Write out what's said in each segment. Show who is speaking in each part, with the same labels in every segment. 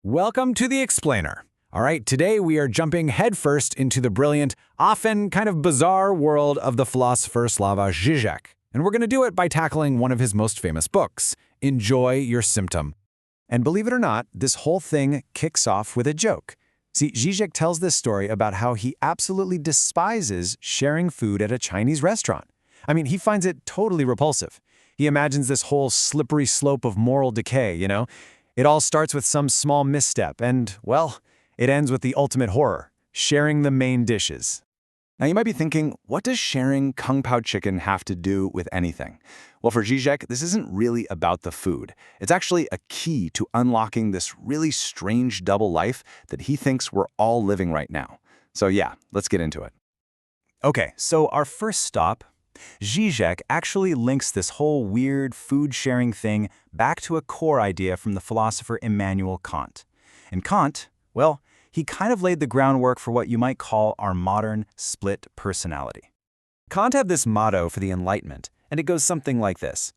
Speaker 1: Welcome to The Explainer. All right, today we are jumping headfirst into the brilliant, often kind of bizarre world of the philosopher Slavoj Žižek. And we're going to do it by tackling one of his most famous books, Enjoy Your Symptom. And believe it or not, this whole thing kicks off with a joke. See, Žižek tells this story about how he absolutely despises sharing food at a Chinese restaurant. I mean, he finds it totally repulsive. He imagines this whole slippery slope of moral decay, It all starts with some small misstep, and, well, it ends with the ultimate horror, sharing the main dishes. Now, you might be thinking, what does sharing Kung Pao chicken have to do with anything? Well, for Žižek, this isn't really about the food. It's actually a key to unlocking this really strange double life that he thinks we're all living right now. So yeah, let's get into it. Okay, so our first stop, Žižek actually links this whole weird food-sharing thing back to a core idea from the philosopher Immanuel Kant. And Kant, well, he kind of laid the groundwork for what you might call our modern split personality. Kant had this motto for the Enlightenment, and it goes something like this.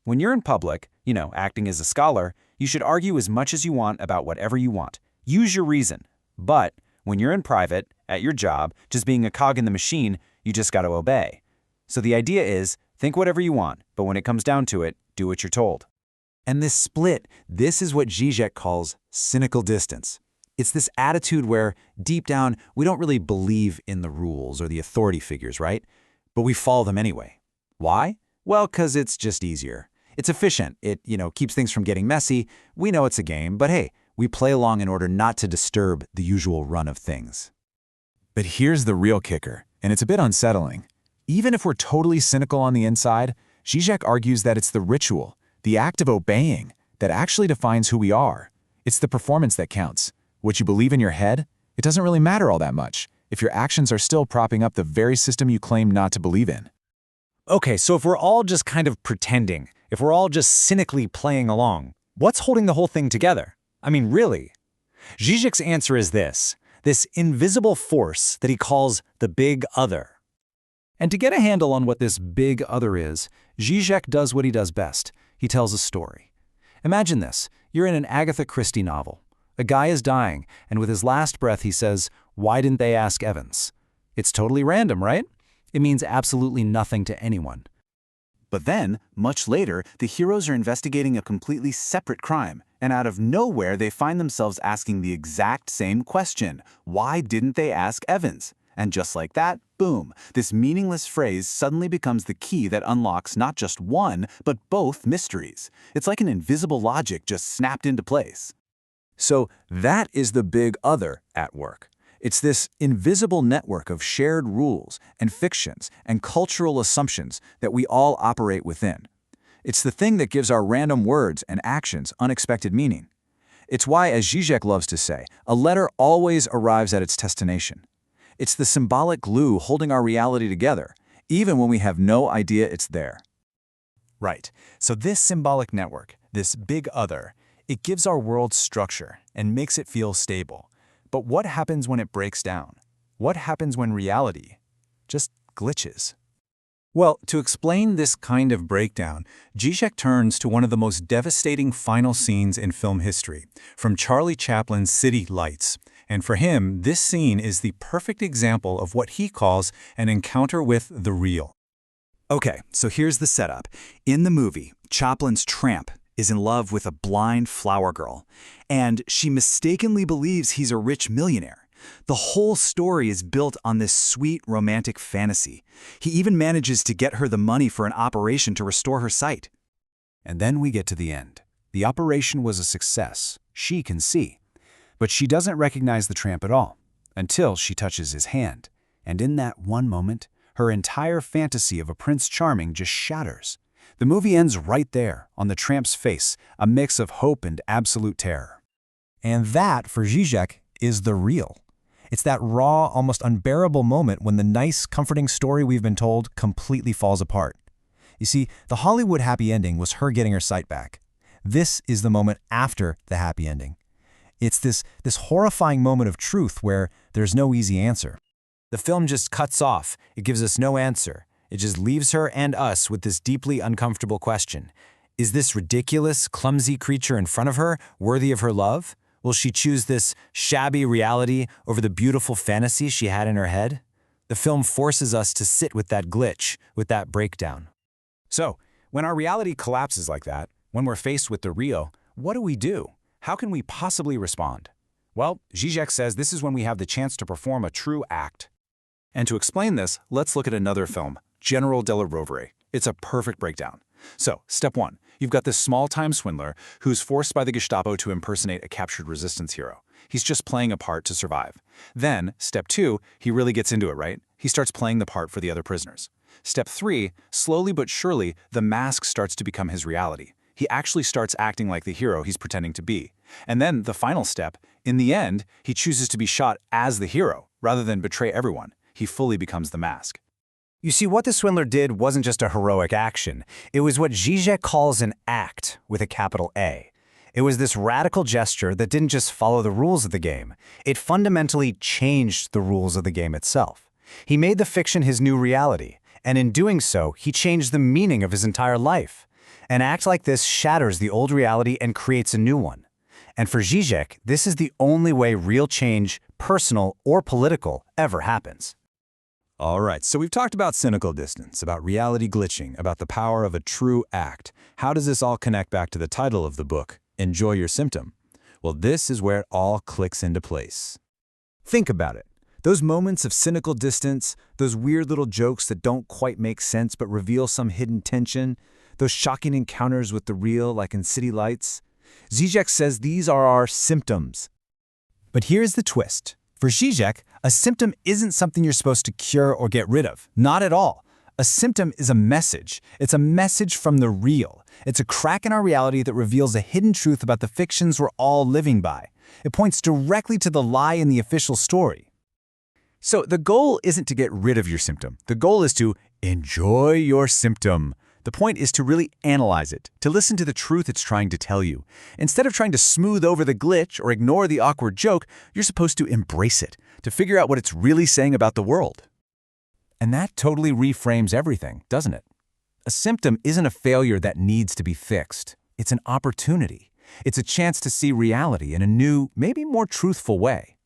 Speaker 1: When you're in public, acting as a scholar, you should argue as much as you want about whatever you want. Use your reason. But when you're in private, at your job, just being a cog in the machine, you just got to obey. So the idea is, think whatever you want, but when it comes down to it, do what you're told. And this split, this is what Žižek calls cynical distance. It's this attitude where, deep down, we don't really believe in the rules or the authority figures, right? But we follow them anyway. Why? Well, because it's just easier. It's efficient. It, keeps things from getting messy. We know it's a game, but hey, we play along in order not to disturb the usual run of things. But here's the real kicker, and it's a bit unsettling. Even if we're totally cynical on the inside, Žižek argues that it's the ritual, the act of obeying, that actually defines who we are. It's the performance that counts. What you believe in your head, it doesn't really matter all that much if your actions are still propping up the very system you claim not to believe in. Okay, so if we're all just kind of pretending, if we're all just cynically playing along, what's holding the whole thing together? I mean, really? Žižek's answer is this invisible force that he calls the big other. And to get a handle on what this big other is, Žižek does what he does best. He tells a story. Imagine this. You're in an Agatha Christie novel. A guy is dying, and with his last breath he says, "Why didn't they ask Evans?" It's totally random, right? It means absolutely nothing to anyone. But then, much later, the heroes are investigating a completely separate crime, and out of nowhere they find themselves asking the exact same question. Why didn't they ask Evans? And just like that, boom, this meaningless phrase suddenly becomes the key that unlocks not just one, but both mysteries. It's like an invisible logic just snapped into place. So that is the big other at work. It's this invisible network of shared rules and fictions and cultural assumptions that we all operate within. It's the thing that gives our random words and actions unexpected meaning. It's why, as Žižek loves to say, a letter always arrives at its destination. It's the symbolic glue holding our reality together, even when we have no idea it's there. Right, so this symbolic network, this big other, it gives our world structure and makes it feel stable. But what happens when it breaks down? What happens when reality just glitches? Well, to explain this kind of breakdown, Žižek turns to one of the most devastating final scenes in film history, from Charlie Chaplin's City Lights. And for him, this scene is the perfect example of what he calls an encounter with the real. Okay, so here's the setup. In the movie, Chaplin's tramp is in love with a blind flower girl, and she mistakenly believes he's a rich millionaire. The whole story is built on this sweet romantic fantasy. He even manages to get her the money for an operation to restore her sight. And then we get to the end. The operation was a success. She can see. But she doesn't recognize the tramp at all, until she touches his hand. And in that one moment, her entire fantasy of a Prince Charming just shatters. The movie ends right there, on the tramp's face, a mix of hope and absolute terror. And that, for Žižek, is the real. It's that raw, almost unbearable moment when the nice, comforting story we've been told completely falls apart. You see, the Hollywood happy ending was her getting her sight back. This is the moment after the happy ending. It's this horrifying moment of truth where there's no easy answer. The film just cuts off. It gives us no answer. It just leaves her and us with this deeply uncomfortable question. Is this ridiculous, clumsy creature in front of her worthy of her love? Will she choose this shabby reality over the beautiful fantasy she had in her head? The film forces us to sit with that glitch, with that breakdown. So, when our reality collapses like that, when we're faced with the real, what do? How can we possibly respond? Well, Žižek says this is when we have the chance to perform a true act. And to explain this, let's look at another film, General della Rovere. It's a perfect breakdown. So, step 1. You've got this small-time swindler who's forced by the Gestapo to impersonate a captured resistance hero. He's just playing a part to survive. Then, step 2, he really gets into it, right? He starts playing the part for the other prisoners. Step 3, slowly but surely, the mask starts to become his reality. He actually starts acting like the hero he's pretending to be. And then, the final step, in the end, he chooses to be shot as the hero, rather than betray everyone. He fully becomes the mask. You see, what the swindler did wasn't just a heroic action. It was what Žižek calls an act, with a capital A. It was this radical gesture that didn't just follow the rules of the game. It fundamentally changed the rules of the game itself. He made the fiction his new reality, and in doing so, he changed the meaning of his entire life. An act like this shatters the old reality and creates a new one. And for Žižek, this is the only way real change, personal or political, ever happens. All right, so we've talked about cynical distance, about reality glitching, about the power of a true act. How does this all connect back to the title of the book, Enjoy Your Symptom? Well, this is where it all clicks into place. Think about it. Those moments of cynical distance, those weird little jokes that don't quite make sense but reveal some hidden tension, those shocking encounters with the real, like in City Lights. Žižek says these are our symptoms. But here's the twist. For Žižek, a symptom isn't something you're supposed to cure or get rid of. Not at all. A symptom is a message. It's a message from the real. It's a crack in our reality that reveals a hidden truth about the fictions we're all living by. It points directly to the lie in the official story. So the goal isn't to get rid of your symptom. The goal is to enjoy your symptom. The point is to really analyze it, to listen to the truth it's trying to tell you. Instead of trying to smooth over the glitch or ignore the awkward joke, you're supposed to embrace it, to figure out what it's really saying about the world. And that totally reframes everything, doesn't it? A symptom isn't a failure that needs to be fixed. It's an opportunity. It's a chance to see reality in a new, maybe more truthful way.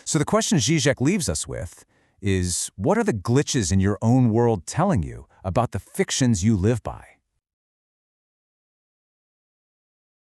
Speaker 1: So the question Žižek leaves us with is, what are the glitches in your own world telling you about the fictions you live by?